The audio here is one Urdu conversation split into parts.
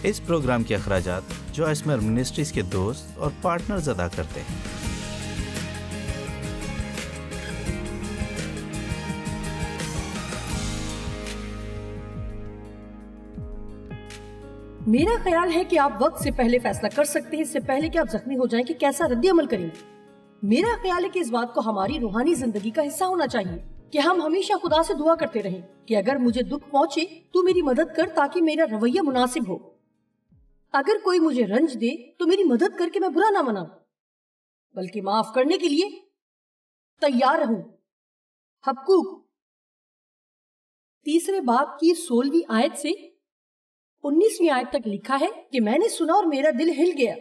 اس پروگرام کے اخراجات جو اسمر منسٹریز کے دوست اور پارٹنرز ادا کرتے ہیں۔ میرا خیال ہے کہ آپ وقت سے پہلے فیصلہ کر سکتے ہیں، اس سے پہلے کہ آپ زخمی ہو جائیں کہ کیسا رد عمل کریں گے۔ میرا خیال ہے کہ اس بات کو ہماری روحانی زندگی کا حصہ ہونا چاہیے کہ ہم ہمیشہ خدا سے دعا کرتے رہیں کہ اگر مجھے دکھ پہنچے تو میری مدد کر تاکہ میرا رویہ مناسب ہو۔ اگر کوئی مجھے رنج دے تو میری مدد کر کے میں برا نہ مناؤں بلکہ معاف کرنے کے لیے تیار رہوں۔ حقوق 3 باب کی 16ویں آیت سے 19ویں آیت تک لکھا ہے کہ میں نے سنا اور میرا دل ہل گیا،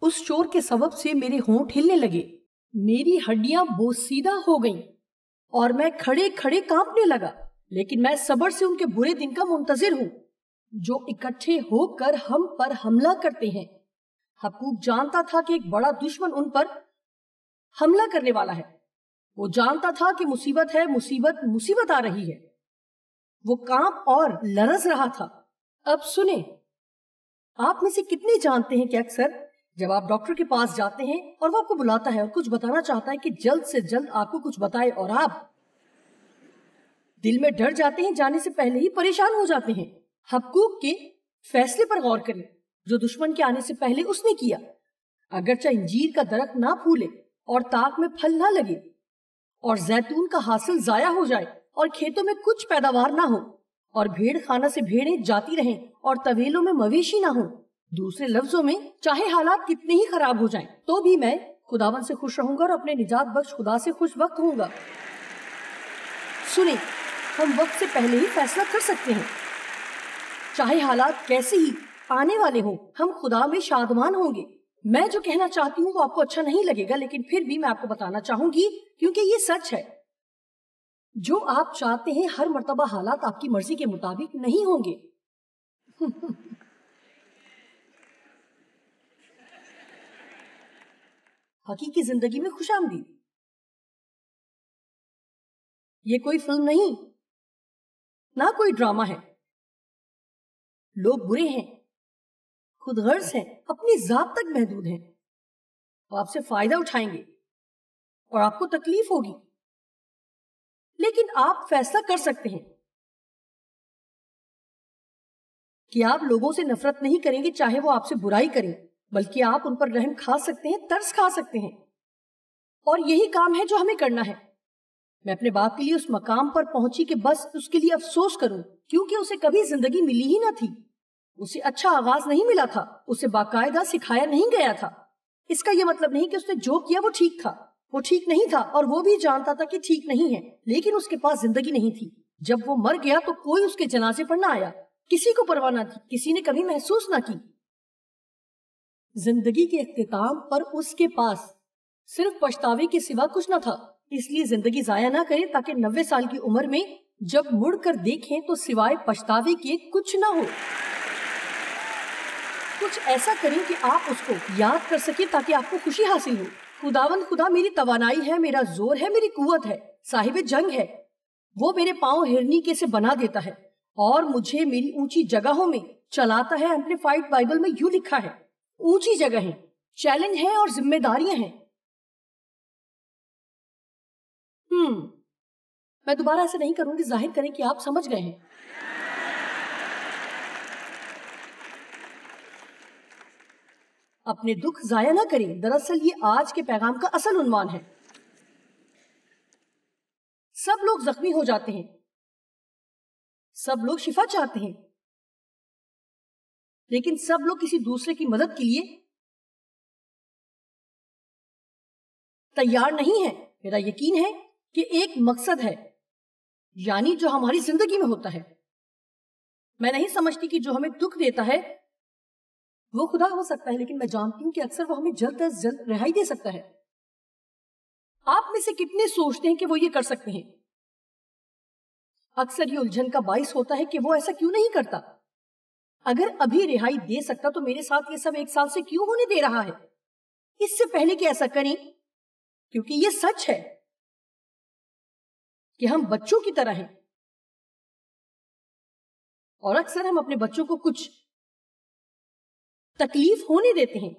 اس شور کے سبب سے میرے ہونٹ ہلنے لگے، میری ہڈیاں بوسیدہ ہو گئیں اور میں کھڑے کھڑے کانپنے لگا، لیکن میں صبر سے ان کے برے دن کا منتظر ہوں جو اکٹھے ہو کر ہم پر حملہ کرتے ہیں۔ حقوق جانتا تھا کہ ایک بڑا دشمن ان پر حملہ کرنے والا ہے، وہ جانتا تھا کہ مصیبت ہے، مصیبت آ رہی ہے، وہ کانپ اور لرز رہا تھا۔ اب سنیں، آپ میں سے کتنے جانتے ہیں کہ اکثر جب آپ ڈاکٹر کے پاس جاتے ہیں اور وہ آپ کو بلاتا ہے اور کچھ بتانا چاہتا ہے کہ جلد سے جلد آپ کو کچھ بتائے اور آپ دل میں ڈر جاتے ہیں، جانے سے پہلے ہی پریشان ہو جاتے ہیں۔ حقوق کے فیصلے پر غور کریں جو دشمن کے آنے سے پہلے اس نے کیا۔ اگرچہ انجیر کا درخت نہ پھولے اور تاک میں پھل نہ لگے اور زیتون کا حاصل ضائع ہو جائے اور کھیتوں میں کچھ پیداوار نہ ہو اور بھیڑ خانہ سے بھیڑیں جاتی رہیں اور طویلوں میں مویشی نہ ہوں، دوسرے لفظوں میں چاہے حالات کتنے ہی خراب ہو جائیں تو بھی میں خداوند سے خوش رہوں گا اور اپنے نجات بخش خدا سے خوش وقت ہوں گا۔ سنیں، ہم وقت سے پہلے ہی فیصلہ کر سکتے ہیں، چاہے حالات کیسے ہی آنے والے ہوں، ہم خدا میں شادمان ہوں گے۔ میں جو کہنا چاہتی ہوں وہ آپ کو اچھا نہیں لگے گا، لیکن پھر بھی میں آپ کو بتانا چاہوں گی کیونکہ یہ سچ ہے۔ جو آپ چاہتے ہیں ہر مرتبہ حالات آپ کی مرضی کے مطابق نہیں ہوں گے۔ حقیقی زندگی میں خوش آمدید۔ یہ کوئی فلم نہیں، نہ کوئی ڈرامہ ہے۔ لوگ برے ہیں، خود غرض ہیں، اپنی ذات تک محدود ہیں، وہ آپ سے فائدہ اٹھائیں گے اور آپ کو تکلیف ہوگی، لیکن آپ فیصلہ کر سکتے ہیں کہ آپ لوگوں سے نفرت نہیں کریں گے چاہے وہ آپ سے برائی کریں، بلکہ آپ ان پر رحم کھا سکتے ہیں، ترس کھا سکتے ہیں، اور یہی کام ہے جو ہمیں کرنا ہے۔ میں اپنے باپ کے لیے اس مقام پر پہنچی کہ بس اس کے لیے افسوس کروں، کیونکہ اسے کبھی زندگی ملی ہی نہ تھی، اسے اچھا آغاز نہیں ملا تھا، اسے باقاعدہ سکھایا نہیں گیا تھا۔ اس کا یہ مطلب نہیں کہ اس نے جو کیا وہ ٹھیک تھا، وہ ٹھیک نہیں تھا اور وہ بھی جانتا تھا کہ ٹھیک نہیں ہے، لیکن اس کے پاس زندگی نہیں تھی۔ جب وہ مر گیا تو کوئی اس کے جنازے پر نہ آیا، کسی کو پرواہ نہ تھی، کسی نے کبھی محسوس نہ کی۔ زندگی کے اختتام پر اس کے پاس صرف پچھتاوے کے سوا کچھ نہ تھا، اس لیے زندگی ضائع نہ کریں تاکہ 90 سال کی عمر میں جب مڑ کر دیکھیں تو سوائے پچھتاوے کے کچھ نہ ہو۔ کچھ ایسا کریں کہ آپ اس کو یاد کر سکیں تاکہ آپ کو خوشی حاصل ہو۔ خداوند خدا میری توانائی ہے، میرا زور ہے، میری قوت ہے، صاحب جنگ ہے، وہ میرے پاؤں ہرنی کے سے بنا دیتا ہے اور مجھے میری اونچی جگہوں میں چلاتا ہے۔ ایمپلیفائڈ بائبل میں یوں لکھا ہے، اونچی جگہ ہیں، چیلنج ہیں اور ذمہ داریاں ہیں۔ میں دوبارہ ایسا نہیں کروں گی، ظاہر کریں کہ آپ سمجھ گئے ہیں۔ اپنے دکھ ضائع نہ کریں، دراصل یہ آج کے پیغام کا اصل عنوان ہے۔ سب لوگ زخمی ہو جاتے ہیں، سب لوگ شفا چاہتے ہیں، لیکن سب لوگ کسی دوسرے کی مدد کے لیے تیار نہیں ہیں۔ میرا یقین ہے کہ ایک مقصد ہے، یعنی جو ہماری زندگی میں ہوتا ہے۔ میں نہیں سمجھتی کہ جو ہمیں دکھ دیتا ہے وہ خدا ہو سکتا ہے، لیکن میں جانتی ہوں کہ اکثر وہ ہمیں جلد از جلد رہائی دے سکتا ہے۔ آپ میں سے کتنے سوچتے ہیں کہ وہ یہ کر سکتے ہیں؟ اکثر یہ الجھن کا باعث ہوتا ہے کہ وہ ایسا کیوں نہیں کرتا۔ اگر ابھی رہائی دے سکتا تو میرے ساتھ یہ سب 1 سال سے کیوں ہونے دے رہا ہے؟ اس سے پہلے کہ ایسا کریں، کیونکہ یہ سچ ہے کہ ہم بچوں کی طرح ہیں اور اکثر ہم اپنے بچوں کو کچھ تکلیف ہونے دیتے ہیں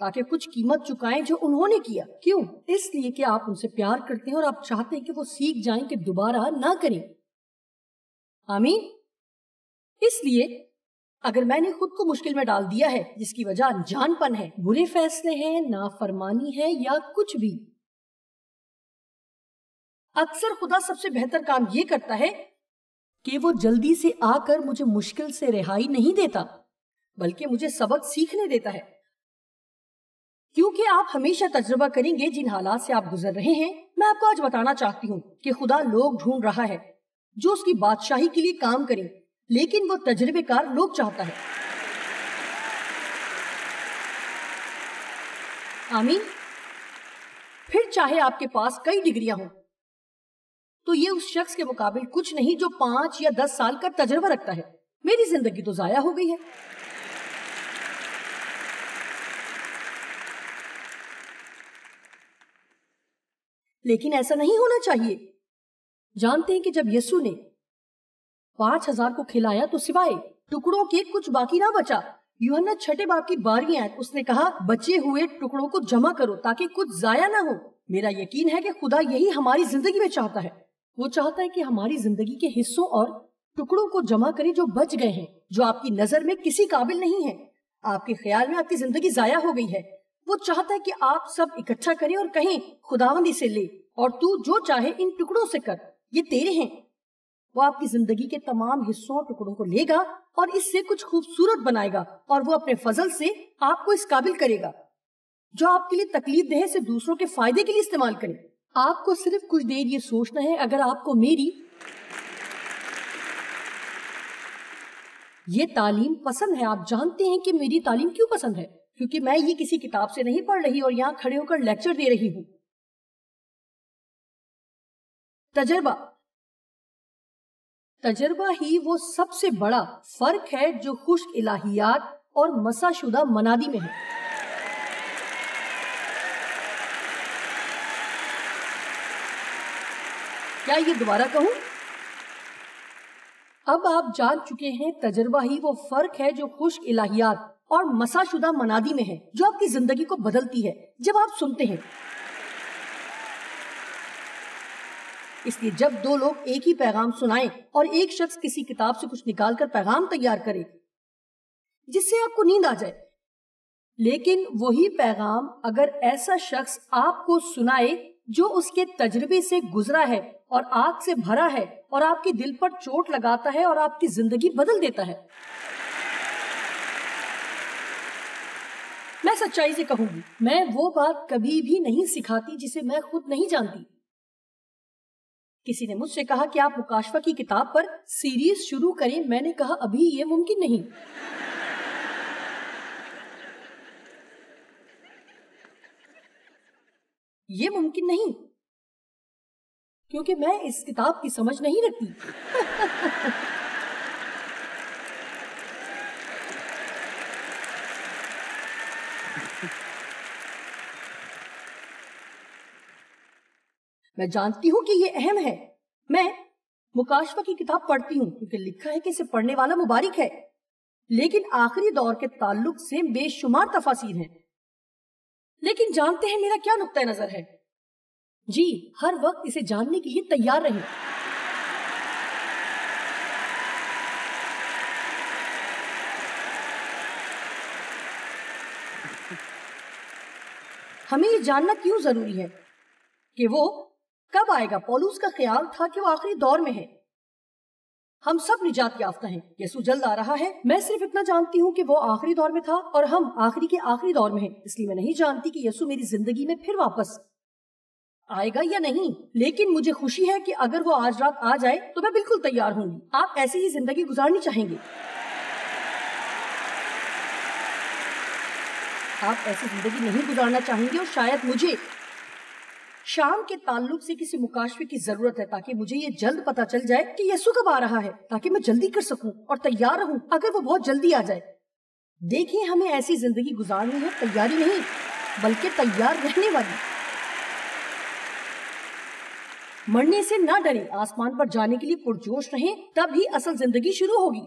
تاکہ کچھ قیمت چکائیں جو انہوں نے کیا. کیوں؟ اس لیے کہ آپ ان سے پیار کرتے ہیں اور آپ چاہتے ہیں کہ وہ سیکھ جائیں کہ دوبارہ نہ کریں. آمین. اس لیے اگر میں نے خود کو مشکل میں ڈال دیا ہے جس کی وجہ انجان پن ہے، برے فیصلے ہیں، نافرمانی ہے یا کچھ بھی، اکثر خدا سب سے بہتر کام یہ کرتا ہے کہ وہ جلدی سے آ کر مجھے مشکل سے رہائی نہیں دیتا بلکہ مجھے سبق سیکھنے دیتا ہے. کیونکہ آپ ہمیشہ تجربہ کریں گے جن حالات سے آپ گزر رہے ہیں. میں آپ کو آج بتانا چاہتی ہوں کہ خدا لوگ ڈھونڈ رہا ہے جو اس کی بادشاہی کے لیے کام کریں، لیکن وہ تجربے کار لوگ چاہتا ہے. آمین. پھر چاہے آپ کے پاس کئی ڈگریاں ہوں تو یہ اس شخص کے مقابل کچھ نہیں جو 5 یا 10 سال کا تجربہ رکھتا ہے. میری زندگی تو ضائع ہو گئی ہے. لیکن ایسا نہیں ہونا چاہیے. جانتے ہیں کہ جب یسوع نے 5000 کو کھلایا تو سوائے ٹکڑوں کے کچھ باقی نہ بچا. یوحنا 6 باب کی 12ویں آیت اس نے کہا بچے ہوئے ٹکڑوں کو جمع کرو تاکہ کچھ ضائع نہ ہو. میرا یقین ہے کہ خدا یہی ہماری زندگی میں چاہتا ہے. وہ چاہتا ہے کہ ہماری زندگی کے حصوں اور ٹکڑوں کو جمع کرے جو بچ گئے ہیں، جو آپ کی نظر میں کسی قابل نہیں ہے. آپ کے خیال میں آپ کی زندگی ضائع ہو گئی ہے. وہ چاہتا ہے کہ آپ سب اکٹھا کریں اور کہیں خداوند اسے لے اور تو جو چاہے ان ٹکڑوں سے کر، یہ تیرے ہیں. وہ آپ کی زندگی کے تمام حصوں اور ٹکڑوں کو لے گا اور اس سے کچھ خوبصورت بنائے گا اور وہ اپنے فضل سے آپ کو اس قابل کرے گا جو آپ کے لیے تکلیف دہ سے دوسروں کے فائدے کے لیے استعمال کریں. آپ کو صرف کچھ دیر یہ سوچنا ہے، اگر آپ کو میری یہ تعلیم پسند ہے. آپ جانتے ہیں کہ میری تعلیم کیوں پسند ہے؟ کیونکہ میں یہ کسی کتاب سے نہیں پڑھ رہی اور یہاں کھڑے ہو کر لیکچر دے رہی ہوں. تجربہ ہی وہ سب سے بڑا فرق ہے جو خشک الہیات اور مسح شدہ منادی میں ہے. کیا یہ دوبارہ کہوں؟ اب آپ جان چکے ہیں تجربہ ہی وہ فرق ہے جو خشک الہیات اور مسح شدہ منادی میں ہے، جو آپ کی زندگی کو بدلتی ہے جب آپ سنتے ہیں. اس لیے جب 2 لوگ ایک ہی پیغام سنائیں اور ایک شخص کسی کتاب سے کچھ نکال کر پیغام تیار کرے جس سے آپ کو نیند آ جائے، لیکن وہی پیغام اگر ایسا شخص آپ کو سنائے جو اس کے تجربے سے گزرا ہے اور آگ سے بھرا ہے اور آپ کے دل پر چوٹ لگاتا ہے اور آپ کی زندگی بدل دیتا ہے. میں سچائی سے کہوں گی، میں وہ بات کبھی بھی نہیں سکھاتی جسے میں خود نہیں جانتی. کسی نے مجھ سے کہا کہ آپ مکاشفہ کی کتاب پر سیریز شروع کریں. میں نے کہا ابھی یہ ممکن نہیں. یہ ممکن نہیں کیونکہ میں اس کتاب کی سمجھ نہیں رکھتی. میں جانتی ہوں کہ یہ اہم ہے. میں مکاشفہ کی کتاب پڑھتی ہوں کیونکہ لکھا ہے کہ اسے پڑھنے والا مبارک ہے، لیکن آخری دور کے تعلق سے بے شمار تفاسیر ہیں. لیکن جانتے ہیں میرا کیا نقطہ نظر ہے؟ جی، ہر وقت اسے جاننے کے لیے تیار رہیں. ہمیں یہ جاننا کیوں ضروری ہے کہ وہ کب آئے گا. پولس کا خیال تھا کہ وہ آخری دور میں ہے. ہم سب نجات یافتہ ہیں. یسوع جلد آ رہا ہے. میں صرف اتنا جانتی ہوں کہ وہ آخری دور میں تھا اور ہم آخری کے آخری دور میں ہیں. اس لیے میں نہیں جانتی کہ یسوع میری زندگی میں پھر واپس آئے گا یا نہیں، لیکن مجھے خوشی ہے کہ اگر وہ آج رات آ جائے تو میں بالکل تیار ہوں گی. آپ ایسی ہی زندگی گزارنی چاہیں گے؟ آپ ایسی زندگی نہیں گزارنا چاہیں گے. اور شاید مجھے شام کے تعلق سے کسی مکاشفے کی ضرورت ہے تاکہ مجھے یہ جلد پتا چل جائے کہ یسوع کب آ رہا ہے، تاکہ میں جلدی کر سکوں اور تیار رہوں اگر وہ بہت جلدی آ جائے. دیکھیں، ہمیں ایسی زندگی گزارنی ہے، تیاری نہیں بلکہ تیار رہنے والی. مرنے سے نہ ڈریں، آسمان پر جانے کے لیے پرجوش رہیں، تب ہی اصل زندگی شروع ہوگی.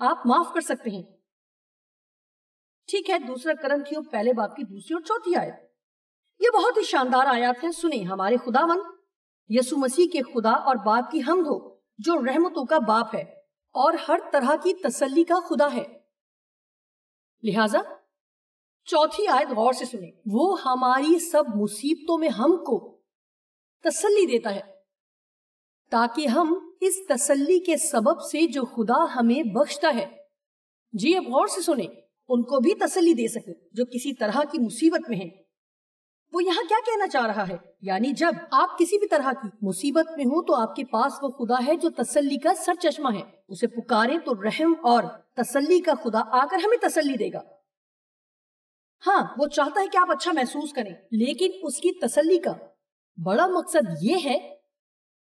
آپ معاف کر سکتے ہیں. ٹھیک ہے، دوسرا کرنتھیوں پہلے باب کی 2 اور 4 آیت. یہ بہت ہی شاندار آیات ہیں. سنیں، ہمارے خداوند یسوع مسیح کے خدا اور باپ کی حمد ہو، جو رحمتوں کا باپ ہے اور ہر طرح کی تسلی کا خدا ہے. لہذا 4 آیت غور سے سنیں. وہ ہماری سب مصیبتوں میں ہم کو تسلی دیتا ہے، تاکہ ہم اس تسلی کے سبب سے جو خدا ہمیں بخشتا ہے، جی اب غور سے سنیں، ان کو بھی تسلی دے سکے جو کسی طرح کی مصیبت میں ہیں. وہ یہاں کیا کہنا چاہ رہا ہے؟ یعنی جب آپ کسی بھی طرح کی مصیبت میں ہوں تو آپ کے پاس وہ خدا ہے جو تسلی کا سر چشمہ ہے. اسے پکاریں تو رحم اور تسلی کا خدا آ کر ہمیں تسلی دے گا. ہاں، وہ چاہتا ہے کہ آپ اچھا محسوس کریں، لیکن اس کی تسلی کا بڑا مقصد یہ ہے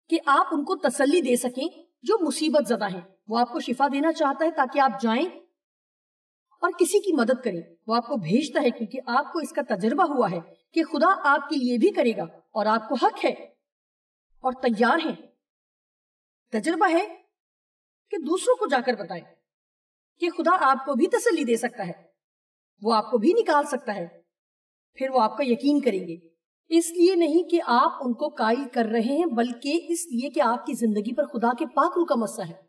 کہ آپ ان کو تسلی دے سکیں جو مصیبت زدہ ہیں. وہ آپ کو شفا دینا چاہتا ہے تاکہ آپ جائیں اور کسی کی مدد کریں. وہ آپ کو بھیجتا ہے کیونکہ آپ کو اس کا تجربہ ہوا ہے کہ خدا آپ کے لیے بھی کرے گا اور آپ کو حق ہے اور تیار ہیں. تجربہ ہے کہ دوسروں کو جا کر بتائیں کہ خدا آپ کو بھی تسلی دے سکتا ہے، وہ آپ کو بھی نکال سکتا ہے. پھر وہ آپ کا یقین کریں گے، اس لیے نہیں کہ آپ ان کو قائل کر رہے ہیں، بلکہ اس لیے کہ آپ کی زندگی پر خدا کے پاک روح کا مسا ہے.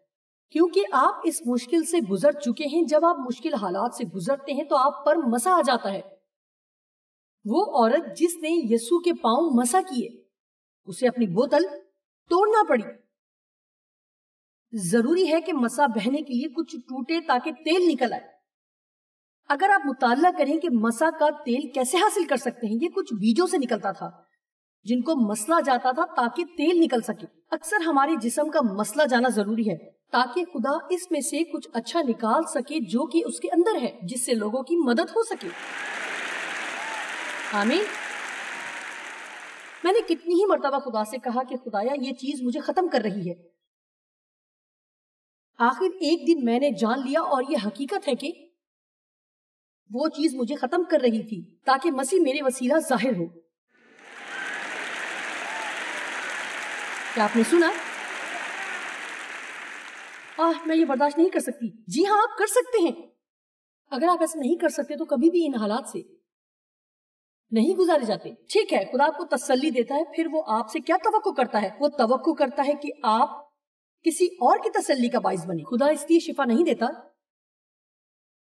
کیونکہ آپ اس مشکل سے گزر چکے ہیں. جب آپ مشکل حالات سے گزرتے ہیں تو آپ پر مسا آ جاتا ہے. وہ عورت جس نے یسوع کے پاؤں مسا کیے، اسے اپنی بوتل توڑنا پڑی. ضروری ہے کہ مسا بہنے کے لیے کچھ ٹوٹے تاکہ تیل نکل آئے. اگر آپ مطالعہ کریں کہ مسا کا تیل کیسے حاصل کر سکتے ہیں، یہ کچھ بیجوں سے نکلتا تھا جن کو مسلا جاتا تھا تاکہ تیل نکل سکے. اکثر ہمارے جسم کا مسلا جانا ضروری ہے تاکہ خدا اس میں سے کچھ اچھا نکال سکے جو کہ اس کے اندر ہے، جس سے لوگوں کی مدد ہو سکے. آمین. میں نے کتنی ہی مرتبہ خدا سے کہا کہ خدایا یہ چیز مجھے ختم کر رہی ہے. آخر ایک دن میں نے جان لیا اور یہ حقیقت ہے کہ وہ چیز مجھے ختم کر رہی تھی تاکہ مسیح میرے وسیلہ ظاہر ہو. کیا آپ نے سنا؟ میں یہ برداشت نہیں کر سکتی. جی ہاں، آپ کر سکتے ہیں. اگر آپ ایسا نہیں کر سکتے تو کبھی بھی ان حالات سے نہیں گزارے جاتے. ٹھیک ہے، خدا آپ کو تسلی دیتا ہے. پھر وہ آپ سے کیا توقع کرتا ہے؟ وہ توقع کرتا ہے کہ آپ کسی اور کی تسلی کا باعث بنے. خدا اس لیے شفا نہیں دیتا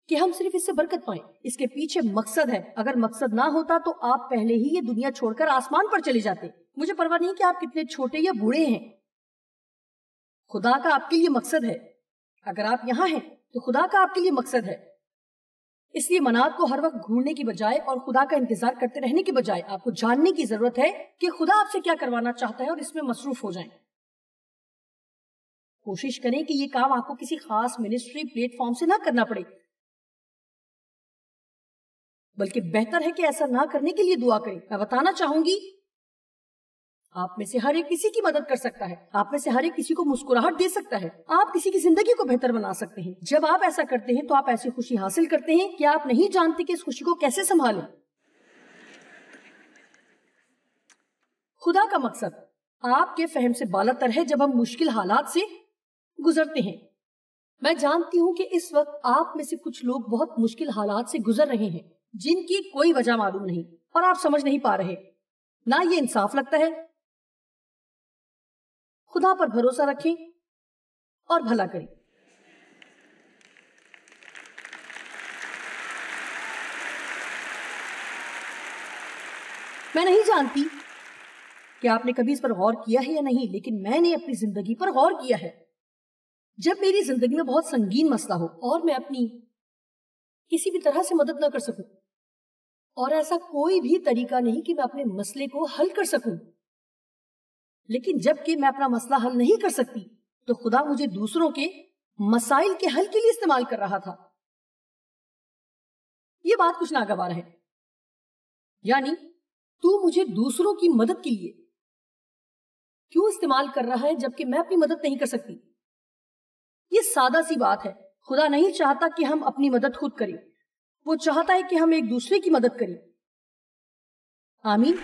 کہ ہم صرف اس سے برکت پائیں. اس کے پیچھے مقصد ہے. اگر مقصد نہ ہوتا تو آپ پہلے ہی یہ دنیا چھوڑ کر آسمان پر چلے جاتے. مجھے پرواہ نہیں کہ آپ کتنے چھوٹے یا بوڑھے ہیں. خدا کا آپ کے لیے مقصد ہے. اگر آپ یہاں ہیں تو خدا کا آپ کے لیے مقصد ہے. اس لیے مناد کو ہر وقت گھورنے کی بجائے اور خدا کا انتظار کرتے رہنے کی بجائے آپ کو جاننے کی ضرورت ہے کہ خدا آپ سے کیا کروانا چاہتا ہے اور اس میں مصروف ہو جائیں. کوشش کریں کہ یہ کام آپ کو کسی خاص منسٹری پلیٹ فارم سے نہ کرنا پڑے، بلکہ بہتر ہے کہ ایسا نہ کرنے کے لیے دعا کریں. میں بتانا چاہوں گی آپ میں سے ہر ایک کسی کی مدد کر سکتا ہے. آپ میں سے ہر ایک کسی کو مسکراہٹ دے سکتا ہے. آپ کسی کی زندگی کو بہتر بنا سکتے ہیں. جب آپ ایسا کرتے ہیں تو آپ ایسی خوشی حاصل کرتے ہیں کہ آپ نہیں جانتے کہ اس خوشی کو کیسے سنبھالیں. خدا کا مقصد آپ کے فہم سے بالا تر ہے جب ہم مشکل حالات سے گزرتے ہیں. میں جانتی ہوں کہ اس وقت آپ میں سے کچھ لوگ بہت مشکل حالات سے گزر رہے ہیں جن کی کوئی وجہ معلوم نہیں اور آپ سمجھ نہیں پا رہے. نہ یہ انصاف لگتا ہے. خدا پر بھروسہ رکھیں اور بھلا کریں. میں نہیں جانتی کہ آپ نے کبھی اس پر غور کیا ہے یا نہیں، لیکن میں نے اپنی زندگی پر غور کیا ہے. جب میری زندگی میں بہت سنگین مسئلہ ہو اور میں اپنی کسی بھی طرح سے مدد نہ کر سکوں، اور ایسا کوئی بھی طریقہ نہیں کہ میں اپنے مسئلے کو حل کر سکوں، لیکن جب کہ میں اپنا مسئلہ حل نہیں کر سکتی تو خدا مجھے دوسروں کے مسائل کے حل کے لیے استعمال کر رہا تھا. یہ بات کچھ ناگوار ہے. یعنی تو مجھے دوسروں کی مدد کے لیے کیوں استعمال کر رہا ہے جبکہ میں اپنی مدد نہیں کر سکتی؟ یہ سادہ سی بات ہے. خدا نہیں چاہتا کہ ہم اپنی مدد خود کریں، وہ چاہتا ہے کہ ہم ایک دوسرے کی مدد کریں. آمین.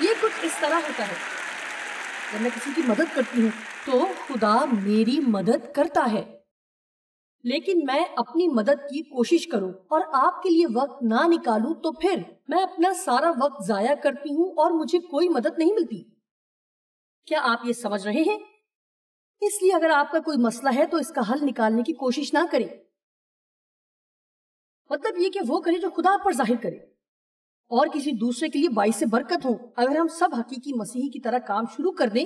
یہ کچھ اس طرح ہوتا ہے، جب میں کسی کی مدد کرتی ہوں تو خدا میری مدد کرتا ہے. لیکن میں اپنی مدد کی کوشش کروں اور آپ کے لیے وقت نہ نکالوں تو پھر میں اپنا سارا وقت ضائع کرتی ہوں اور مجھے کوئی مدد نہیں ملتی. کیا آپ یہ سمجھ رہے ہیں؟ اس لیے اگر آپ کا کوئی مسئلہ ہے تو اس کا حل نکالنے کی کوشش نہ کریں. مطلب یہ کہ وہ کرے جو خدا پر ظاہر کرے اور کسی دوسرے کے لیے باعث برکت ہو. اگر ہم سب حقیقی مسیحی کی طرح کام شروع کر دیں.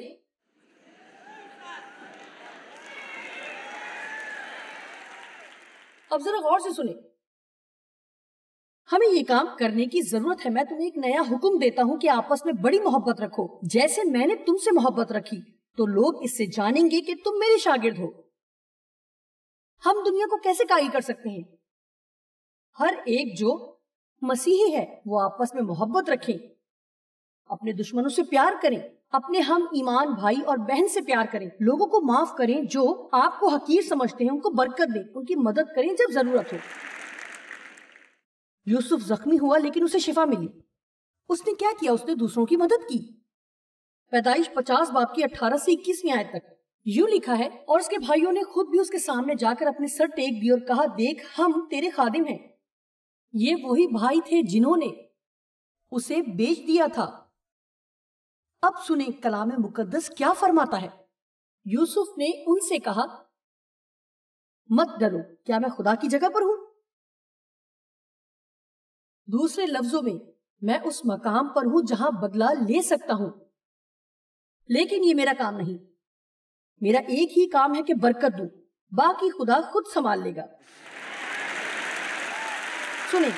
اب ذرا غور سے سنیں. ہمیں یہ کام کرنے کی ضرورت ہے. میں تمہیں ایک نیا حکم دیتا ہوں کہ آپس میں بڑی محبت رکھو جیسے میں نے تم سے محبت رکھی، تو لوگ اس سے جانیں گے کہ تم میرے شاگرد ہو. ہم دنیا کو کیسے قائل کر سکتے ہیں؟ ہر ایک جو مسیحی ہے وہ آپس میں محبت رکھیں، اپنے دشمنوں سے پیار کریں، اپنے ہم ایمان بھائی اور بہن سے پیار کریں، لوگوں کو معاف کریں جو آپ کو حقیر سمجھتے ہیں، ان کو برکت دیں، ان کی مدد کریں جب ضرورت ہو. یوسف زخمی ہوا لیکن اسے شفا ملی. اس نے کیا کیا؟ اس نے دوسروں کی مدد کی. پیدائش 50 باب کی 18 سے 21 آیت تک یوں لکھا ہے، اور اس کے بھائیوں نے خود بھی اس کے سامنے جا کر اپنے سر ٹیک دیے اور کہا، دیکھ ہم تیرے خادم ہیں. یہ وہی بھائی تھے جنہوں نے اسے بیچ دیا تھا. اب سنیں کلام مقدس کیا فرماتا ہے. یوسف نے ان سے کہا، مت ڈرو، کیا میں خدا کی جگہ پر ہوں؟ دوسرے لفظوں میں، میں اس مقام پر ہوں جہاں بدلہ لے سکتا ہوں، لیکن یہ میرا کام نہیں. میرا ایک ہی کام ہے کہ برکت دوں، باقی خدا خود سنبھال لے گا. سنیں،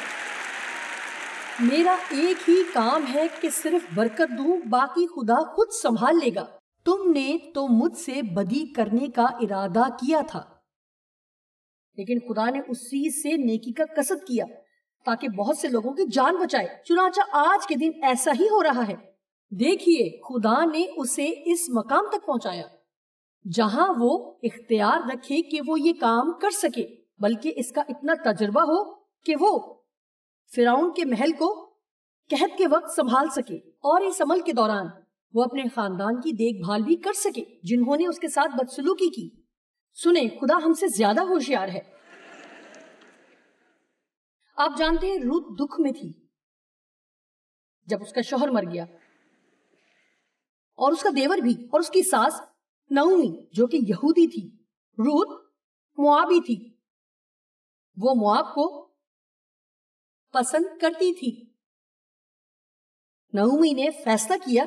میرا ایک ہی کام ہے کہ صرف برکت دوں، باقی خدا خود سنبھال لے گا. تم نے تو مجھ سے بدی کرنے کا ارادہ کیا تھا، لیکن خدا نے اسی سے نیکی کا قصد کیا تاکہ بہت سے لوگوں کی جان بچائے. چنانچہ آج کے دن ایسا ہی ہو رہا ہے. دیکھیے، خدا نے اسے اس مقام تک پہنچایا جہاں وہ اختیار رکھے کہ وہ یہ کام کر سکے، بلکہ اس کا اتنا تجربہ ہو کہ وہ فرعون کے محل کو قحط کے وقت سنبھال سکے، اور اس عمل کے دوران وہ اپنے خاندان کی دیکھ بھال بھی کر سکے جنہوں نے اس کے ساتھ بدسلوکی کی. سنیں، خدا ہم سے زیادہ ہوشیار ہے. آپ جانتے ہیں روت دکھ میں تھی جب اس کا شوہر مر گیا، اور اس کا دیور بھی، اور اس کی ساس نعومی جو کہ یہودی تھی. روت موابی تھی. وہ مواب کو پسند کرتی تھی. نعومی نے فیصلہ کیا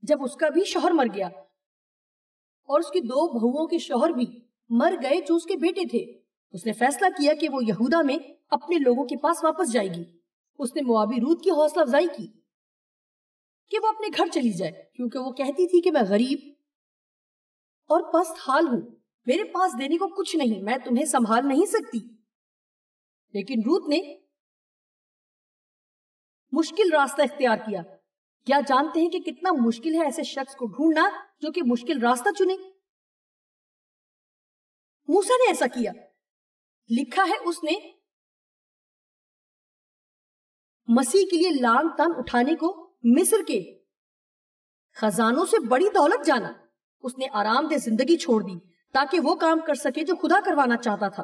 جب اس کا بھی شوہر مر گیا اور اس کی 2 بہوؤں کے شوہر بھی مر گئے جو اس کے بیٹے تھے، اس نے فیصلہ کیا کہ وہ یہودا میں اپنے لوگوں کے پاس واپس جائے گی. اس نے موابی روت کی حوصلہ افزائی کی کہ وہ اپنے گھر چلی جائے، کیونکہ وہ کہتی تھی کہ میں غریب اور پست حال ہوں، میرے پاس دینے کو کچھ نہیں، میں تمہیں سنبھال نہیں سکتی. لیکن روت نے مشکل راستہ اختیار کیا. کیا جانتے ہیں کہ کتنا مشکل ہے ایسے شخص کو ڈھونڈنا جو کہ مشکل راستہ چنے؟ موسیٰ نے ایسا کیا. لکھا ہے اس نے مسیح کے لیے لان تان اٹھانے کو مصر کے خزانوں سے بڑی دولت جانا. اس نے آرام دہ زندگی چھوڑ دی تاکہ وہ کام کر سکے جو خدا کروانا چاہتا تھا،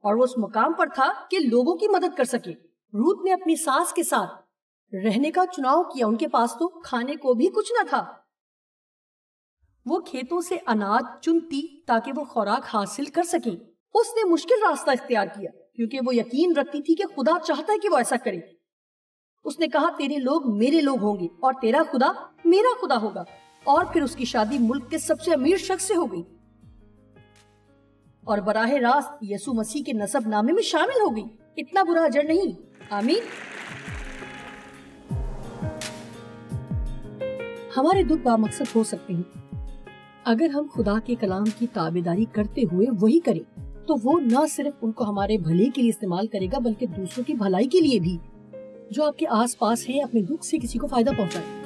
اور وہ اس مقام پر تھا کہ لوگوں کی مدد کر سکے. روت نے اپنی ساس کے ساتھ رہنے کا چناؤ کیا. ان کے پاس تو کھانے کو بھی کچھ نہ تھا. وہ کھیتوں سے اناج چنتی تاکہ وہ خوراک حاصل کر سکیں. اس نے مشکل راستہ اختیار کیا کیونکہ وہ یقین رکھتی تھی کہ خدا چاہتا ہے کہ وہ ایسا کرے. اس نے کہا، تیرے لوگ میرے لوگ ہوں گے اور تیرا خدا میرا خدا ہوگا. اور پھر اس کی شادی ملک کے سب سے امیر شخص سے ہو گئی اور براہ راست یسوع مسیح کے نسب نامے میں شامل ہو گئی. اتنا برا اجر نہیں. آمین. ہمارے دکھ بامقصد ہو سکتے ہیں، اگر ہم خدا کے کلام کی تابعداری کرتے ہوئے وہی کریں تو وہ نہ صرف ان کو ہمارے بھلے کے لیے استعمال کرے گا بلکہ دوسروں کی بھلائی کے لیے بھی. جو آپ کے آس پاس ہیں، اپنے دکھ سے کسی کو فائدہ پہنچائے.